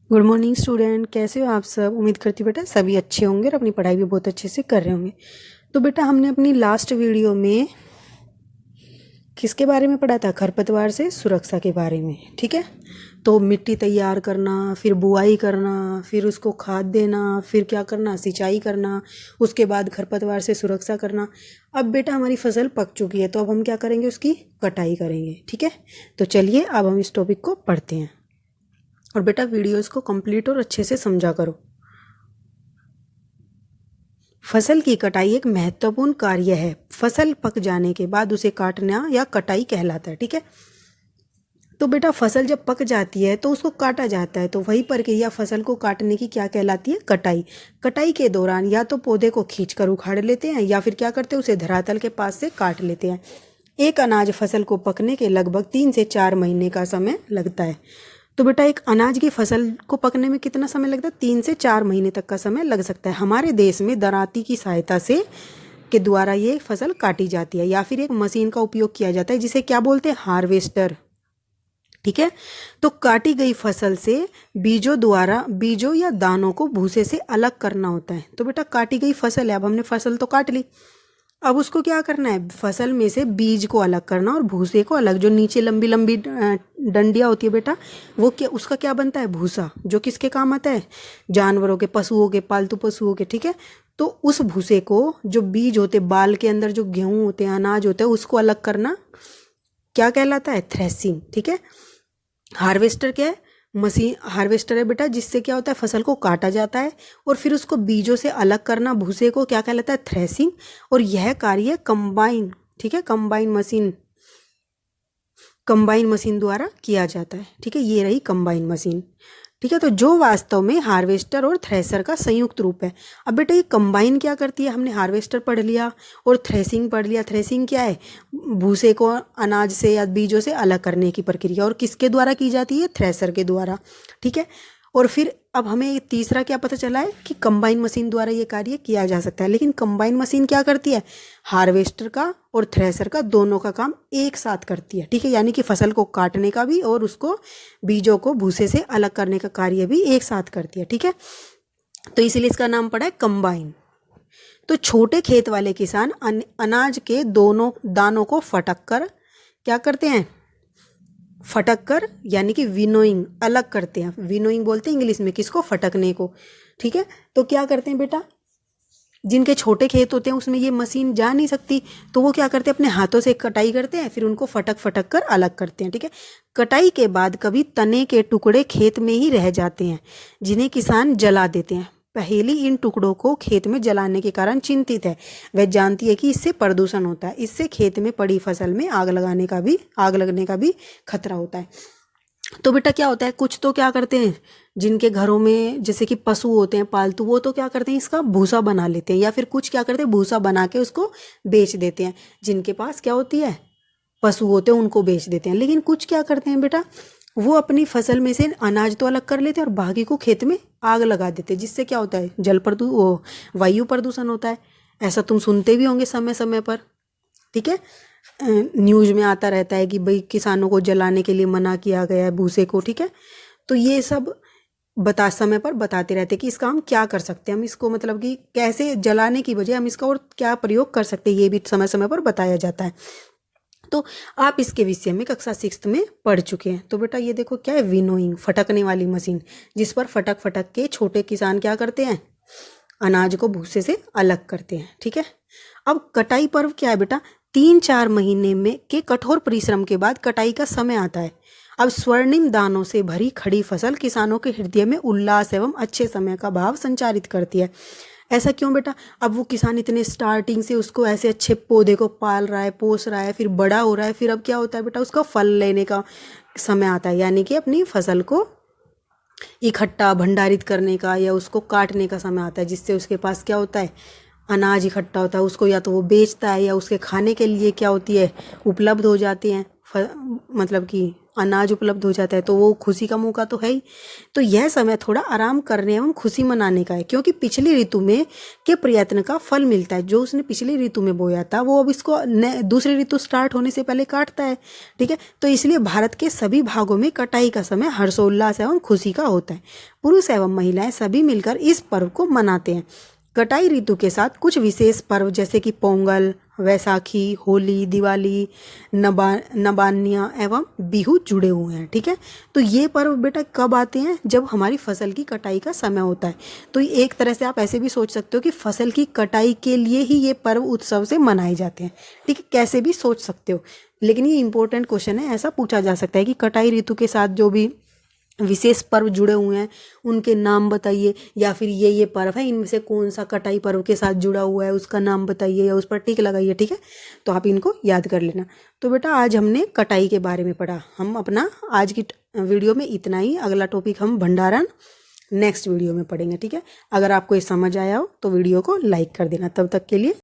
Good morning student, कैसे हो आप सब। उम्मीद करती हूँ बेटा सभी अच्छे होंगे और अपनी पढ़ाई भी बहुत अच्छे से कर रहे होंगे। तो बेटा हमने अपनी लास्ट वीडियो में किसके बारे में पढ़ा था? खरपतवार से सुरक्षा के बारे में। ठीक है, तो मिट्टी तैयार करना, फिर बुआई करना, फिर उसको खाद देना, फिर क्या करना, सिंचाई करना, उसके बाद खरपतवार से सुरक्षा करना। अब बेटा हमारी फसल पक चुकी है, तो अब हम क्या करेंगे, उसकी कटाई करेंगे। ठीक है, तो चलिए अब हम इस टॉपिक को पढ़ते हैं। और बेटा वीडियोस को कंप्लीट और अच्छे से समझा करो। फसल की कटाई एक महत्वपूर्ण कार्य है। फसल पक जाने के बाद उसे काटना या कटाई कहलाता है। ठीक है, तो बेटा फसल जब पक जाती है तो उसको काटा जाता है, तो वही प्रक्रिया फसल को काटने की क्या कहलाती है? कटाई। कटाई के दौरान या तो पौधे को खींचकर उखाड़ लेते हैं या फिर क्या करते हैं, उसे धरातल के पास से काट लेते हैं। एक अनाज फसल को पकने के लगभग 3 से 4 महीने का समय लगता है। तो बेटा एक अनाज की फसल को पकने में कितना समय लगता है? 3 से 4 महीने तक का समय लग सकता है। हमारे देश में दरांती की सहायता से के द्वारा ये फसल काटी जाती है या फिर एक मशीन का उपयोग किया जाता है जिसे क्या बोलते हैं? हार्वेस्टर। ठीक है, तो काटी गई फसल से बीजों या दानों को भूसे से अलग करना होता है। तो बेटा काटी गई फसल है, अब हमने फसल तो काट ली, अब उसको क्या करना है? फसल में से बीज को अलग करना और भूसे को अलग। जो नीचे लंबी लंबी डंडियाँ होती है बेटा, वो क्या, उसका क्या बनता है? भूसा, जो किसके काम आता है? जानवरों के, पशुओं के, पालतू पशुओं के। ठीक है, तो उस भूसे को, जो बीज होते, बाल के अंदर जो गेहूं होते हैं, अनाज होता है, उसको अलग करना क्या कहलाता है? थ्रेसिंग। ठीक है, हार्वेस्टर क्या है? मशीन। हार्वेस्टर है बेटा जिससे क्या होता है? फसल को काटा जाता है और फिर उसको बीजों से अलग करना, भूसे को, क्या कहलाता है? थ्रेसिंग। और यह कार्य कंबाइन, ठीक है, कंबाइन मशीन द्वारा किया जाता है। ठीक है, ये रही कंबाइन मशीन। ठीक है, तो जो वास्तव में हार्वेस्टर और थ्रेसर का संयुक्त रूप है। अब बेटा ये कंबाइन क्या करती है? हमने हार्वेस्टर पढ़ लिया और थ्रेसिंग पढ़ लिया। थ्रेसिंग क्या है? भूसे को अनाज से या बीजों से अलग करने की प्रक्रिया, और किसके द्वारा की जाती है? थ्रेसर के द्वारा। ठीक है, और फिर अब हमें तीसरा क्या पता चला है कि कंबाइन मशीन द्वारा ये कार्य किया जा सकता है। लेकिन कंबाइन मशीन क्या करती है? हार्वेस्टर का और थ्रेसर का दोनों का काम एक साथ करती है। ठीक है, यानी कि फसल को काटने का भी और उसको बीजों को भूसे से अलग करने का कार्य भी एक साथ करती है। ठीक है, तो इसीलिए इसका नाम पड़ा है कंबाइन। तो छोटे खेत वाले किसान अनाज के दोनों दानों को फटक कर क्या करते हैं? फटक कर यानी कि विनोइंग, अलग करते हैं। विनोइंग बोलते हैं इंग्लिश में किसको? फटकने को। ठीक है, तो क्या करते हैं बेटा, जिनके छोटे खेत होते हैं उसमें ये मशीन जा नहीं सकती, तो वो क्या करते हैं? अपने हाथों से कटाई करते हैं, फिर उनको फटक फटक कर अलग करते हैं। ठीक है, कटाई के बाद कभी तने के टुकड़े खेत में ही रह जाते हैं जिन्हें किसान जला देते हैं। पहेली इन टुकड़ों को खेत में जलाने के कारण चिंतित है। वह जानती है कि इससे प्रदूषण होता है, इससे खेत में पड़ी फसल में आग लगने का भी खतरा होता है। तो बेटा क्या होता है, कुछ तो क्या करते हैं, जिनके घरों में जैसे कि पशु होते हैं पालतू, वो तो क्या करते हैं? इसका भूसा बना लेते हैं, या फिर कुछ क्या करते हैं? भूसा बना के उसको बेच देते हैं। जिनके पास क्या होती है? पशु होते हैं, उनको बेच देते हैं। लेकिन कुछ क्या करते हैं बेटा, वो अपनी फसल में से अनाज तो अलग कर लेते हैं और बाकी को खेत में आग लगा देते हैं, जिससे क्या होता है? वायु प्रदूषण होता है। ऐसा तुम सुनते भी होंगे समय समय पर। ठीक है, न्यूज़ में आता रहता है कि भाई किसानों को जलाने के लिए मना किया गया है भूसे को। ठीक है, तो ये सब समय पर बताते रहते हैं कि इसका हम क्या कर सकते हैं, हम इसको मतलब कि कैसे जलाने की बजाय हम इसका और क्या प्रयोग कर सकते हैं, ये भी समय समय पर बताया जाता है। तो आप इसके विषय में कक्षा 6 में पढ़ चुके हैं। तो बेटा ये देखो क्या है? विनोइंग, फटकने वाली मशीन, जिस पर फटक फटक के छोटे किसान क्या करते हैं? अनाज को भूसे से अलग करते हैं। ठीक है, अब कटाई पर्व क्या है बेटा? 3-4 महीने में के कठोर परिश्रम के बाद कटाई का समय आता है। अब स्वर्णिम दानों से भरी खड़ी फसल किसानों के हृदय में उल्लास एवं अच्छे समय का भाव संचारित करती है। ऐसा क्यों बेटा? अब वो किसान इतने स्टार्टिंग से उसको ऐसे अच्छे पौधे को पाल रहा है, पोस रहा है, फिर बड़ा हो रहा है, फिर अब क्या होता है बेटा, उसका फल लेने का समय आता है, यानी कि अपनी फसल को इकट्ठा भंडारित करने का या उसको काटने का समय आता है, जिससे उसके पास क्या होता है? अनाज इकट्ठा होता है। उसको या तो वो बेचता है या उसके खाने के लिए क्या होती है? उपलब्ध हो जाती हैं मतलब कि अनाज उपलब्ध हो जाता है, तो वो खुशी का मौका तो है ही। तो यह समय थोड़ा आराम करने एवं खुशी मनाने का है, क्योंकि पिछली ऋतु में के प्रयत्न का फल मिलता है। जो उसने पिछली ऋतु में बोया था वो अब इसको दूसरी ऋतु स्टार्ट होने से पहले काटता है, ठीक है। तो इसलिए भारत के सभी भागों में कटाई का समय हर्षोल्लास एवं खुशी का होता है। पुरुष एवं महिलाएं सभी मिलकर इस पर्व को मनाते हैं। कटाई ऋतु के साथ कुछ विशेष पर्व जैसे कि पोंगल, वैसाखी, होली, दिवाली, नबान्या एवं बिहू जुड़े हुए हैं, ठीक है। तो ये पर्व बेटा कब आते हैं? जब हमारी फसल की कटाई का समय होता है। तो एक तरह से आप ऐसे भी सोच सकते हो कि फसल की कटाई के लिए ही ये पर्व उत्सव से मनाए जाते हैं, ठीक है। कैसे भी सोच सकते हो, लेकिन ये इंपॉर्टेंट क्वेश्चन है, ऐसा पूछा जा सकता है कि कटाई ऋतु के साथ जो भी विशेष पर्व जुड़े हुए हैं उनके नाम बताइए, या फिर ये पर्व है इनमें से कौन सा कटाई पर्व के साथ जुड़ा हुआ है उसका नाम बताइए या उस पर टिक लगाइए, ठीक है। तो आप इनको याद कर लेना। तो बेटा आज हमने कटाई के बारे में पढ़ा। हम अपना आज की वीडियो में इतना ही। अगला टॉपिक हम भंडारण नेक्स्ट वीडियो में पढ़ेंगे, ठीक है। अगर आपको ये समझ आया हो तो वीडियो को लाइक कर देना। तब तक के लिए